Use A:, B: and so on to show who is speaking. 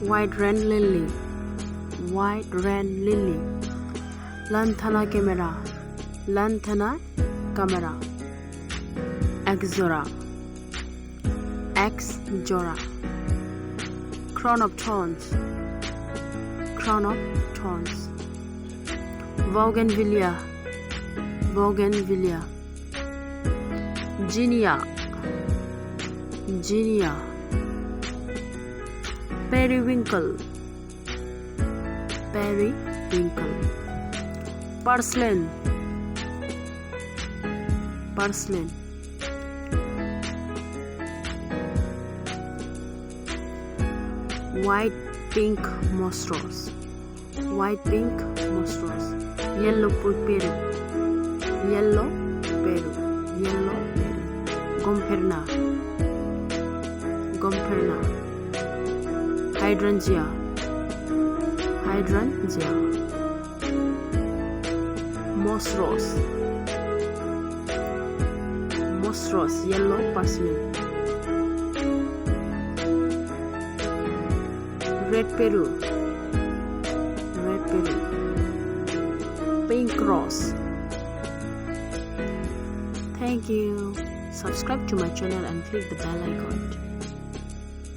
A: white rain lily, white rain lily. Lanthana camera, lanthana camera. Ixora, Ixora. Crown of thorns, crown of thorns. Bougainvillea, bougainvillea. Ginea, ginea. Periwinkle, periwinkle. Purslene, purslene. White pink monstrous, white pink monstrous. Yellow peru, yellow peru, yellow peru. Gomperna, gomperna. Hydrangea, hydrangea. Moss rose, moss rose. Yellow parsley. Red peru, red peru. Pink rose. Thank you. Subscribe to my channel and click the bell icon.